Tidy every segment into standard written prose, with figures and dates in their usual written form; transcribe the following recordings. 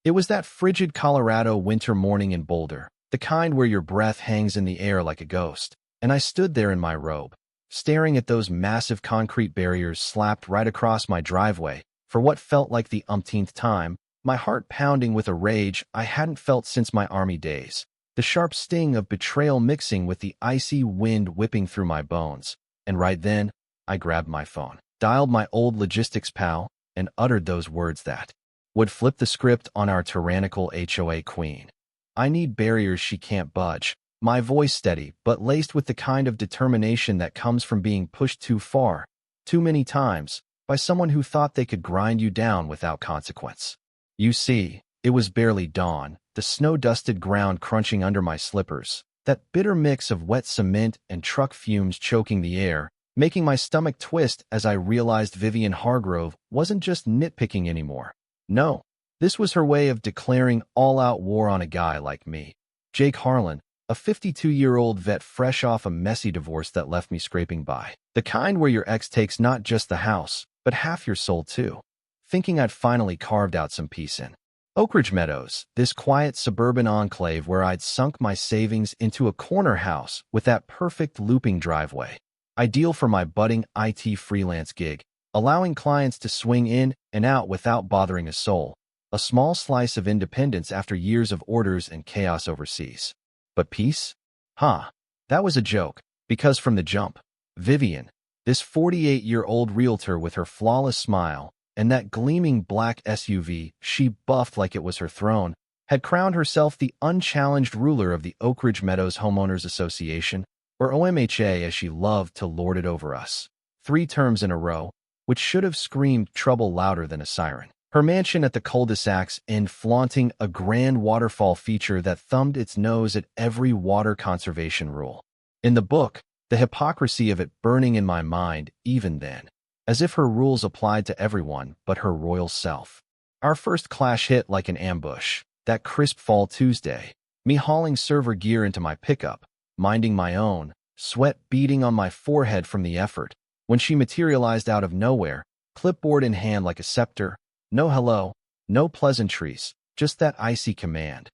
It was that frigid Colorado winter morning in Boulder, the kind where your breath hangs in the air like a ghost, and I stood there in my robe, staring at those massive concrete barriers slapped right across my driveway for what felt like the umpteenth time, my heart pounding with a rage I hadn't felt since my army days, the sharp sting of betrayal mixing with the icy wind whipping through my bones. And right then, I grabbed my phone, dialed my old logistics pal, and uttered those words that would flip the script on our tyrannical HOA queen. I need barriers she can't budge, my voice steady but laced with the kind of determination that comes from being pushed too far, too many times, by someone who thought they could grind you down without consequence. You see, it was barely dawn, the snow-dusted ground crunching under my slippers, that bitter mix of wet cement and truck fumes choking the air, making my stomach twist as I realized Vivian Hargrove wasn't just nitpicking anymore. No, this was her way of declaring all-out war on a guy like me, Jake Harlan, a 52-year-old vet fresh off a messy divorce that left me scraping by. The kind where your ex takes not just the house, but half your soul too. Thinking I'd finally carved out some peace in Oak Ridge Meadows, this quiet suburban enclave where I'd sunk my savings into a corner house with that perfect looping driveway, ideal for my budding IT freelance gig, allowing clients to swing in and out without bothering a soul, a small slice of independence after years of orders and chaos overseas. But peace? That was a joke, because from the jump, Vivian, this 48-year-old realtor with her flawless smile and that gleaming black SUV she buffed like it was her throne, had crowned herself the unchallenged ruler of the Oak Ridge Meadows Homeowners Association, or OMHA as she loved to lord it over us. 3 terms in a row, which should have screamed trouble louder than a siren. Her mansion at the cul-de-sac's end flaunting a grand waterfall feature that thumbed its nose at every water conservation rule. In the book, the hypocrisy of it burning in my mind even then, as if her rules applied to everyone but her royal self. Our first clash hit like an ambush, that crisp fall Tuesday, me hauling server gear into my pickup, minding my own, sweat beading on my forehead from the effort, when she materialized out of nowhere, clipboard in hand like a scepter. No hello, no pleasantries, just that icy command.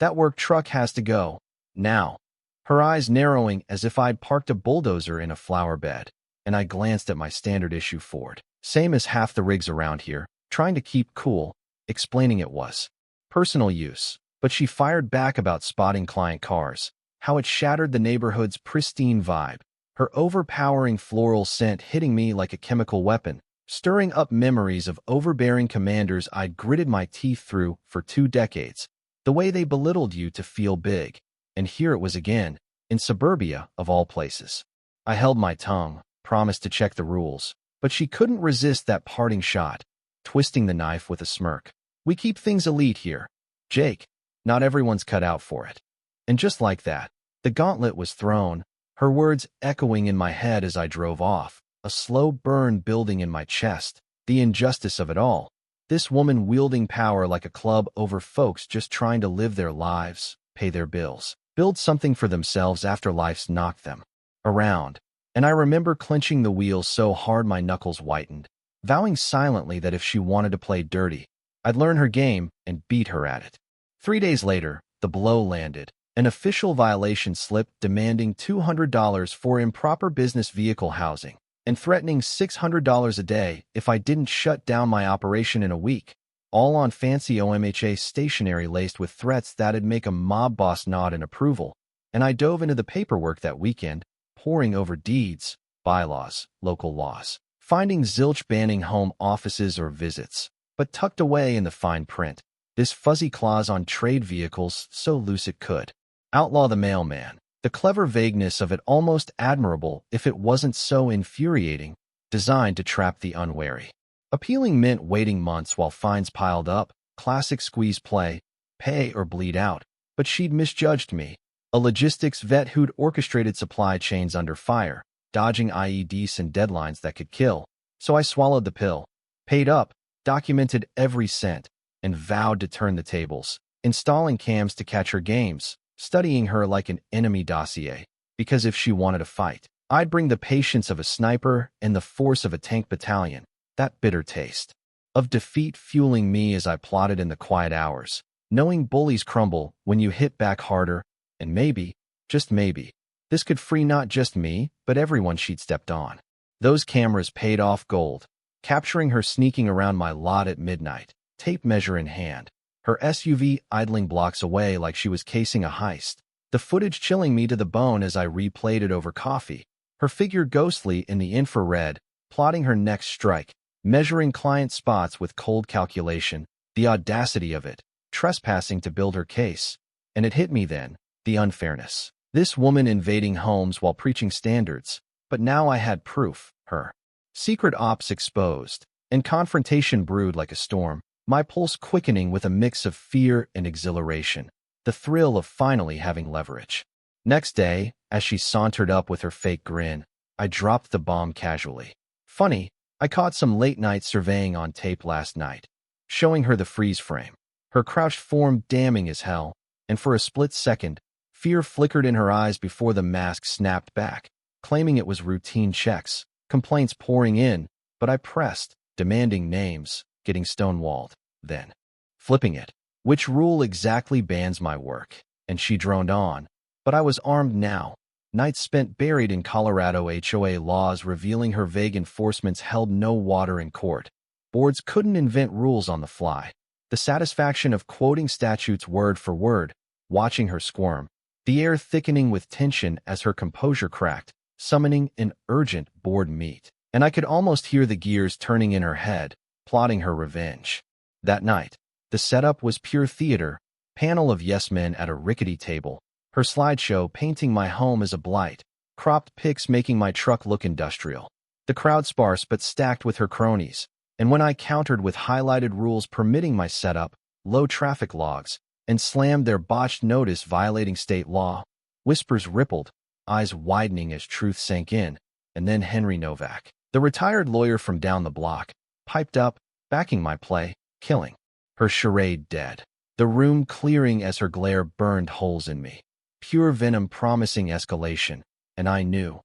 That work truck has to go, now. Her eyes narrowing as if I'd parked a bulldozer in a flower bed, and I glanced at my standard issue Ford, same as half the rigs around here, trying to keep cool, explaining it was personal use. But she fired back about spotting client cars, how it shattered the neighborhood's pristine vibe, her overpowering floral scent hitting me like a chemical weapon, stirring up memories of overbearing commanders I'd gritted my teeth through for 2 decades, the way they belittled you to feel big. And here it was again, in suburbia of all places. I held my tongue, promised to check the rules, but she couldn't resist that parting shot, twisting the knife with a smirk. We keep things elite here, Jake. Not everyone's cut out for it. And just like that, the gauntlet was thrown, her words echoing in my head as I drove off, a slow burn building in my chest, the injustice of it all. This woman wielding power like a club over folks just trying to live their lives, pay their bills, build something for themselves after life's knocked them around. And I remember clenching the wheels so hard my knuckles whitened, vowing silently that if she wanted to play dirty, I'd learn her game and beat her at it. 3 days later, the blow landed. An official violation slip demanding $200 for improper business vehicle housing, and threatening $600 a day if I didn't shut down my operation in a week, all on fancy OMHA stationery laced with threats that'd make a mob boss nod in approval. And I dove into the paperwork that weekend, poring over deeds, bylaws, local laws, finding zilch banning home offices or visits, but tucked away in the fine print, this fuzzy clause on trade vehicles so loose it could outlaw the mailman. The clever vagueness of it almost admirable if it wasn't so infuriating, designed to trap the unwary. Appealing meant waiting months while fines piled up, classic squeeze play, pay or bleed out. But she'd misjudged me, a logistics vet who'd orchestrated supply chains under fire, dodging IEDs and deadlines that could kill. So I swallowed the pill, paid up, documented every cent, and vowed to turn the tables, installing cams to catch her games, studying her like an enemy dossier, because if she wanted to fight, I'd bring the patience of a sniper and the force of a tank battalion, that bitter taste. of defeat fueling me as I plotted in the quiet hours, knowing bullies crumble when you hit back harder, and maybe, just maybe, this could free not just me, but everyone she'd stepped on. Those cameras paid off gold, capturing her sneaking around my lot at midnight, tape measure in hand, her SUV idling blocks away like she was casing a heist, the footage chilling me to the bone as I replayed it over coffee, her figure ghostly in the infrared, plotting her next strike, measuring client spots with cold calculation, the audacity of it, trespassing to build her case. And it hit me then, the unfairness. This woman invading homes while preaching standards, but now I had proof, her secret ops exposed, and confrontation brewed like a storm, my pulse quickening with a mix of fear and exhilaration, the thrill of finally having leverage. Next day, as she sauntered up with her fake grin, I dropped the bomb casually. Funny, I caught some late-night surveying on tape last night, showing her the freeze frame, her crouched form damning as hell, and for a split second, fear flickered in her eyes before the mask snapped back, claiming it was routine checks, complaints pouring in, but I pressed, demanding names, getting stonewalled, then flipping it. Which rule exactly bans my work? And she droned on, but I was armed now. Nights spent buried in Colorado HOA laws revealing her vague enforcements held no water in court. Boards couldn't invent rules on the fly. The satisfaction of quoting statutes word for word, watching her squirm, the air thickening with tension as her composure cracked, summoning an urgent board meet. And I could almost hear the gears turning in her head, plotting her revenge. That night, the setup was pure theater, panel of yes men at a rickety table, her slideshow painting my home as a blight, cropped pics making my truck look industrial. The crowd sparse but stacked with her cronies, and when I countered with highlighted rules permitting my setup, low traffic logs, and slammed their botched notice violating state law, whispers rippled, eyes widening as truth sank in, and then Henry Novak, the retired lawyer from down the block, piped up, backing my play, killing her charade dead. The room clearing as her glare burned holes in me. Pure venom promising escalation, and I knew,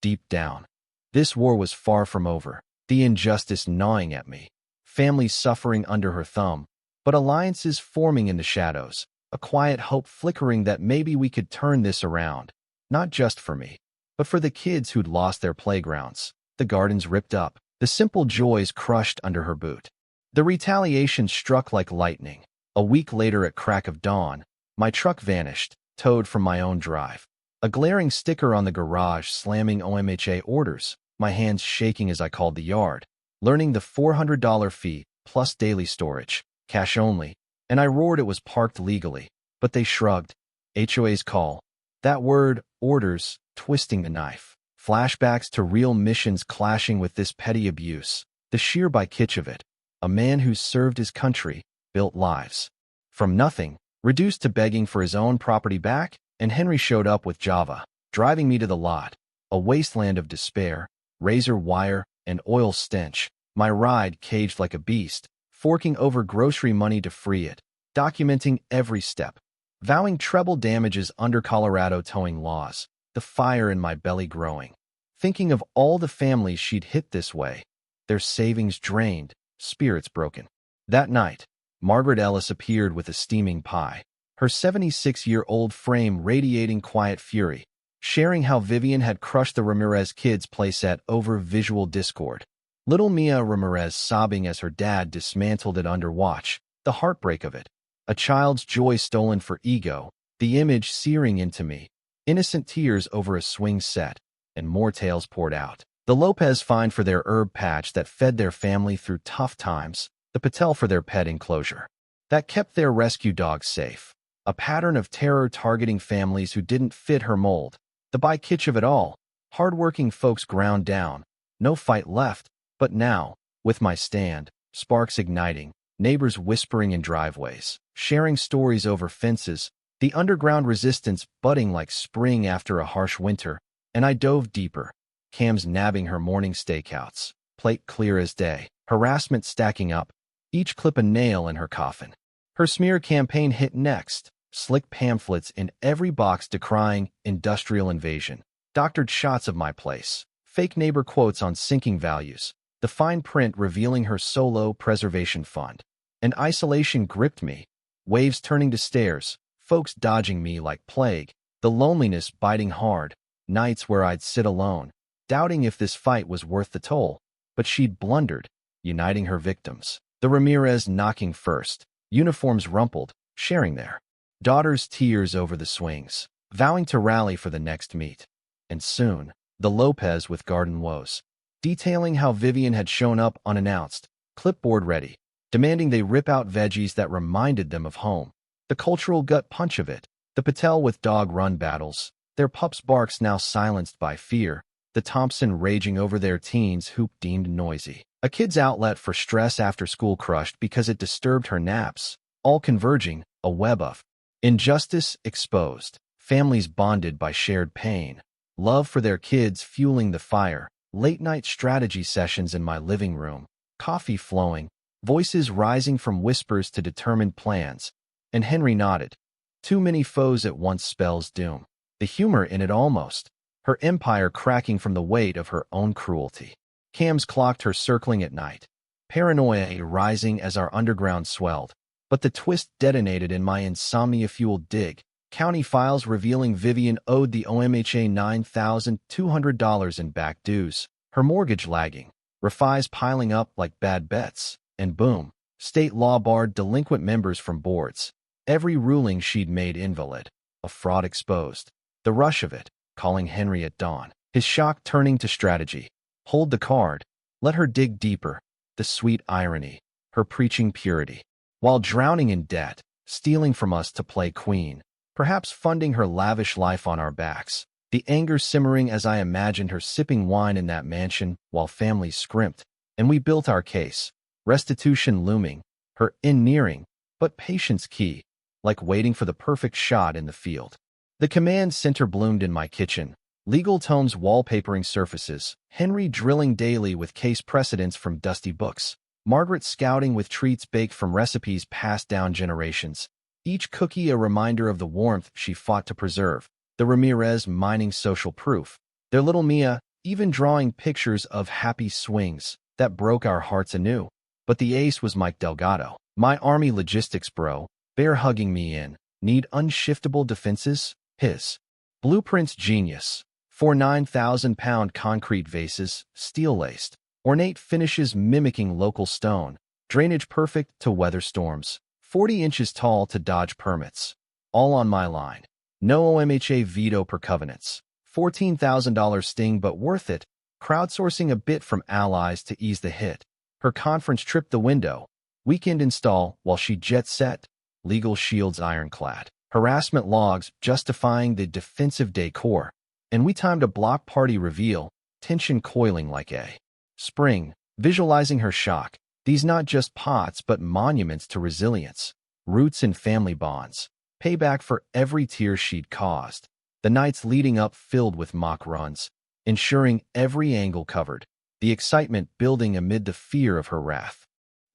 deep down, this war was far from over, the injustice gnawing at me, families suffering under her thumb, but alliances forming in the shadows, a quiet hope flickering that maybe we could turn this around, not just for me, but for the kids who'd lost their playgrounds, the gardens ripped up, the simple joys crushed under her boot. The retaliation struck like lightning. A week later at crack of dawn, my truck vanished, towed from my own drive. A glaring sticker on the garage slamming OMHA orders, my hands shaking as I called the yard, learning the $400 fee plus daily storage, cash only, and I roared it was parked legally, but they shrugged. HOA's call. That word, orders, twisting the knife. Flashbacks to real missions clashing with this petty abuse, the sheer by kitsch of it. A man who served his country, built lives. From nothing, reduced to begging for his own property back, and Henry showed up with Java, driving me to the lot, a wasteland of despair, razor wire, and oil stench, my ride caged like a beast, forking over grocery money to free it, documenting every step, vowing treble damages under Colorado towing laws, the fire in my belly growing, thinking of all the families she'd hit this way, their savings drained, spirits broken. That night, Margaret Ellis appeared with a steaming pie, her 76-year-old frame radiating quiet fury, sharing how Vivian had crushed the Ramirez kids' playset over visual discord. Little Mia Ramirez sobbing as her dad dismantled it under watch, the heartbreak of it. A child's joy stolen for ego, the image searing into me. Innocent tears over a swing set, and more tales poured out. The Lopez fined for their herb patch that fed their family through tough times, the Patel for their pet enclosure that kept their rescue dogs safe. A pattern of terror targeting families who didn't fit her mold. The by kitsch of it all, hard-working folks ground down, no fight left, but now, with my stand, sparks igniting, neighbors whispering in driveways, sharing stories over fences, the underground resistance budding like spring after a harsh winter, and I dove deeper. Cam's nabbing her morning stakeouts, plate clear as day, harassment stacking up, each clip a nail in her coffin. Her smear campaign hit next, slick pamphlets in every box decrying industrial invasion, doctored shots of my place, fake neighbor quotes on sinking values, the fine print revealing her solo preservation fund. And isolation gripped me, waves turning to stares, folks dodging me like plague, the loneliness biting hard, nights where I'd sit alone, doubting if this fight was worth the toll. But she'd blundered, uniting her victims. The Ramirez knocking first, uniforms rumpled, sharing their daughter's tears over the swings, vowing to rally for the next meet. And soon, the Lopez with garden woes, detailing how Vivian had shown up unannounced, clipboard ready, demanding they rip out veggies that reminded them of home. The cultural gut punch of it, the Patel with dog-run battles, their pups' barks now silenced by fear, the Thompson raging over their teens who deemed noisy. A kid's outlet for stress after school crushed because it disturbed her naps, all converging, a web of injustice exposed, families bonded by shared pain, love for their kids fueling the fire, late-night strategy sessions in my living room, coffee flowing, voices rising from whispers to determined plans. And Henry nodded. Too many foes at once spells doom. The humor in it almost. Her empire cracking from the weight of her own cruelty. Cams clocked her circling at night. Paranoia rising as our underground swelled. But the twist detonated in my insomnia-fueled dig. County files revealing Vivian owed the OMHA $9,200 in back dues. Her mortgage lagging. Refis piling up like bad bets. And boom, state law barred delinquent members from boards. Every ruling she'd made invalid. A fraud exposed. The rush of it, calling Henry at dawn. His shock turning to strategy. Hold the card. Let her dig deeper. The sweet irony. Her preaching purity. While drowning in debt, stealing from us to play queen. Perhaps funding her lavish life on our backs. The anger simmering as I imagined her sipping wine in that mansion while families scrimped. And we built our case. Restitution looming. Her end nearing. But patience key. Like waiting for the perfect shot in the field. The command center bloomed in my kitchen. Legal tomes wallpapering surfaces. Henry drilling daily with case precedents from dusty books. Margaret scouting with treats baked from recipes passed down generations. Each cookie a reminder of the warmth she fought to preserve. The Ramirez mining social proof. Their little Mia even drawing pictures of happy swings that broke our hearts anew. But the ace was Mike Delgado. My army logistics bro, bear hugging me in. Need unshiftable defenses? His blueprints genius. 4 9,000-pound concrete vases, steel-laced. Ornate finishes mimicking local stone. Drainage perfect to weather storms. 40 inches tall to dodge permits. All on my line. No OMHA veto per covenants. $14,000 sting but worth it. Crowdsourcing a bit from allies to ease the hit. Her conference trip the window. Weekend install while she jet set. Legal shields ironclad. Harassment logs justifying the defensive decor. And we timed a block party reveal. Tension coiling like a spring. Visualizing her shock. These not just pots but monuments to resilience. Roots in family bonds. Payback for every tear she'd caused. The nights leading up filled with mock runs. Ensuring every angle covered. The excitement building amid the fear of her wrath.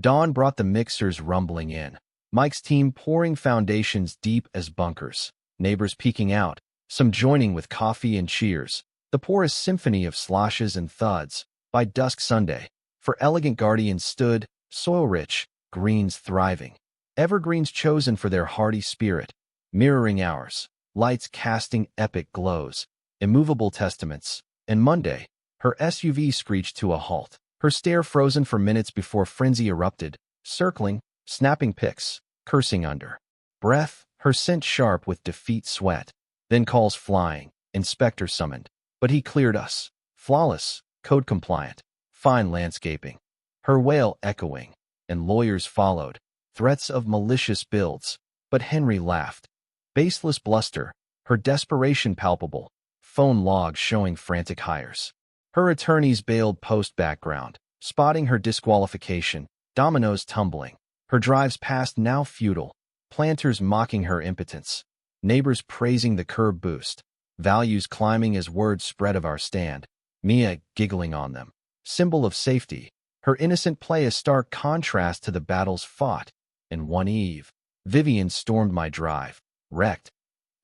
Dawn brought the mixers rumbling in. Mike's team pouring foundations deep as bunkers. Neighbors peeking out. Some joining with coffee and cheers. The poorest symphony of sloshes and thuds. By dusk Sunday. For elegant guardians stood, soil-rich, greens thriving. Evergreens chosen for their hardy spirit. Mirroring ours. Lights casting epic glows. Immovable testaments. And Monday, her SUV screeched to a halt. Her stare frozen for minutes before frenzy erupted. Circling, snapping pics, cursing under breath, her scent sharp with defeat sweat. Then calls flying, inspector summoned. But he cleared us. Flawless, code compliant, fine landscaping. Her wail echoing, and lawyers followed. Threats of malicious builds. But Henry laughed. Baseless bluster, her desperation palpable. Phone logs showing frantic hires. Her attorneys bailed post-background, spotting her disqualification, dominoes tumbling. Her drives past now futile, planters mocking her impotence. Neighbors praising the curb boost. Values climbing as word spread of our stand. Mia giggling on them. Symbol of safety. Her innocent play a stark contrast to the battles fought. And one eve, Vivian stormed my drive. Wrecked.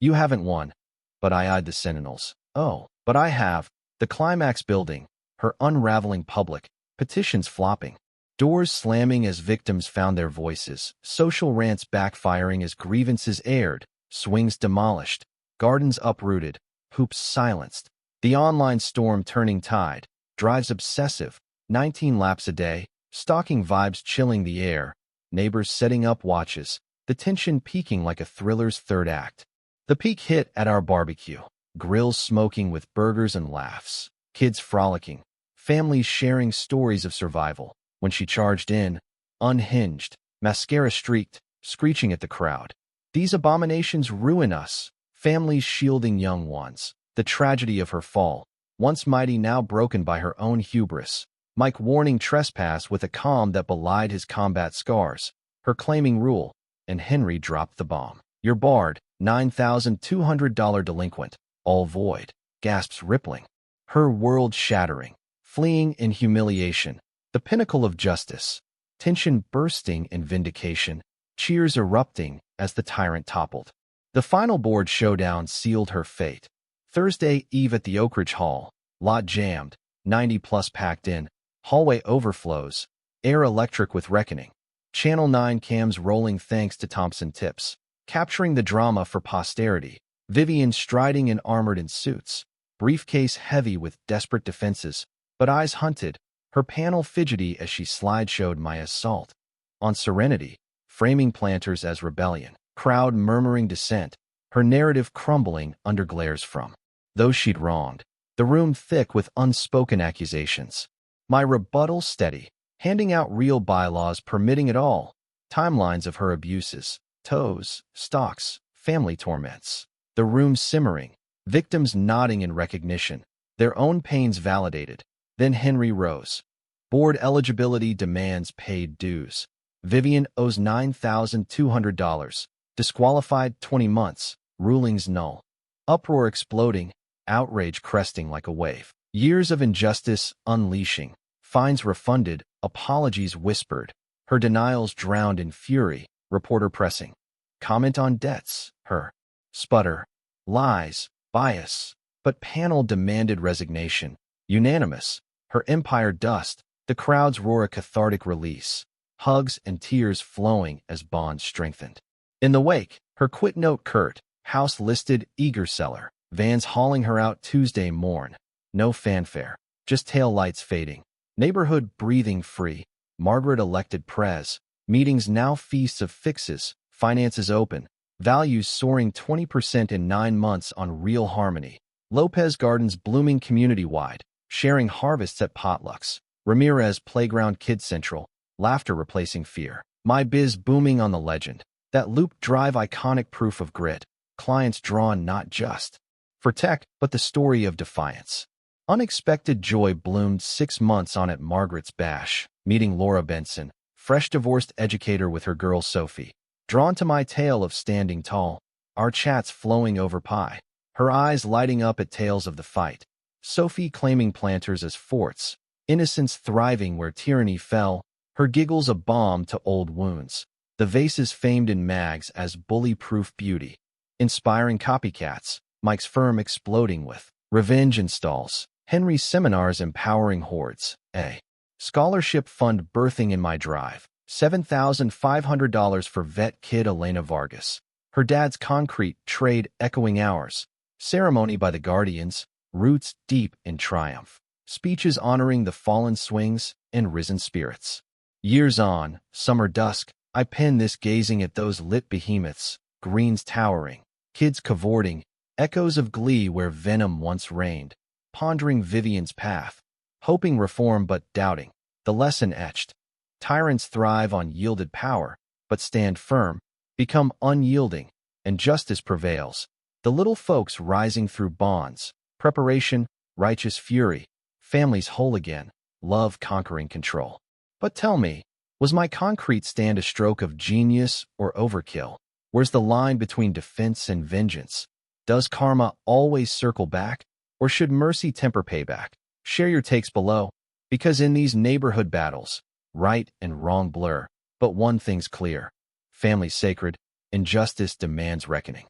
You haven't won. But I eyed the sentinels. Oh, but I have. The climax building. Her unraveling public. petitions flopping, doors slamming as victims found their voices, social rants backfiring as grievances aired, swings demolished, gardens uprooted, hoops silenced. The online storm turning tide, drives obsessive, 19 laps a day, stalking vibes chilling the air, neighbors setting up watches, the tension peaking like a thriller's third act. The peak hit at our barbecue, grills smoking with burgers and laughs, kids frolicking, families sharing stories of survival. When she charged in, unhinged, mascara streaked, screeching at the crowd. These abominations ruin us, families shielding young ones. The tragedy of her fall, once mighty now broken by her own hubris. Mike warning trespass with a calm that belied his combat scars. Her claiming rule, and Henry dropped the bomb. You're barred, $9,200 delinquent. All void. Gasps rippling. Her world shattering. Fleeing in humiliation. The pinnacle of justice. Tension bursting in vindication. Cheers erupting as the tyrant toppled. The final board showdown sealed her fate. Thursday Eve at the Oak Ridge Hall. Lot jammed. 90+ packed in. Hallway overflows. Air electric with reckoning. Channel 9 cams rolling thanks to Thompson tips. Capturing the drama for posterity. Vivian striding and armored in suits. Briefcase heavy with desperate defenses. But eyes hunted. Her panel fidgety as she slideshowed my assault. On Serenity. Framing planters as rebellion. Crowd murmuring dissent. Her narrative crumbling under glares from those she'd wronged. The room thick with unspoken accusations. My rebuttal steady. Handing out real bylaws permitting it all. Timelines of her abuses. Toes, stalks, family torments. The room simmering. Victims nodding in recognition. Their own pains validated. Then Henry rose. Board eligibility demands paid dues. Vivian owes $9,200. Disqualified 20 months. Rulings null. Uproar exploding. Outrage cresting like a wave. Years of injustice unleashing. Fines refunded. Apologies whispered. Her denials drowned in fury. Reporter pressing. Comment on debts. Her. Sputter. Lies. Bias. But panel demanded resignation. Unanimous. Her empire dust. The crowd's roar a cathartic release. Hugs and tears flowing as bonds strengthened. In the wake, her quit note curt. House listed, eager seller. Vans hauling her out Tuesday morn. No fanfare. Just tail lights fading. Neighborhood breathing free. Margaret elected prez. Meetings now feasts of fixes. Finances open. Values soaring 20% in 9 months on Real Harmony. Lopez Gardens blooming community-wide. Sharing harvests at potlucks. Ramirez Playground Kid Central. Laughter replacing fear. My Biz booming on the legend. That loop drive iconic proof of grit. Clients drawn not just for tech, but the story of defiance. Unexpected joy bloomed 6 months on at Margaret's Bash, meeting Laura Benson, fresh divorced educator with her girl Sophie. Drawn to my tale of standing tall, our chats flowing over pie, her eyes lighting up at tales of the fight. Sophie claiming planters as forts, innocence thriving where tyranny fell, her giggles a balm to old wounds. The vases famed in mags as bully-proof beauty. Inspiring copycats, Mike's firm exploding with revenge installs, Henry's seminars empowering hordes, a scholarship fund birthing in my drive, $7,500 for vet kid Elena Vargas, her dad's concrete trade echoing ours, ceremony by the guardians, roots deep in triumph, speeches honoring the fallen swings and risen spirits. Years on, summer dusk, I pen this gazing at those lit behemoths, greens towering, kids cavorting, echoes of glee where venom once reigned, pondering Vivian's path, hoping reform but doubting, the lesson etched. Tyrants thrive on yielded power, but stand firm, become unyielding, and justice prevails. The little folks rising through bonds, preparation, righteous fury, families whole again, love conquering control. But tell me, was my concrete stand a stroke of genius or overkill? Where's the line between defense and vengeance? Does karma always circle back, or should mercy temper payback? Share your takes below, because in these neighborhood battles, right and wrong blur, but one thing's clear. Family's sacred, injustice demands reckoning.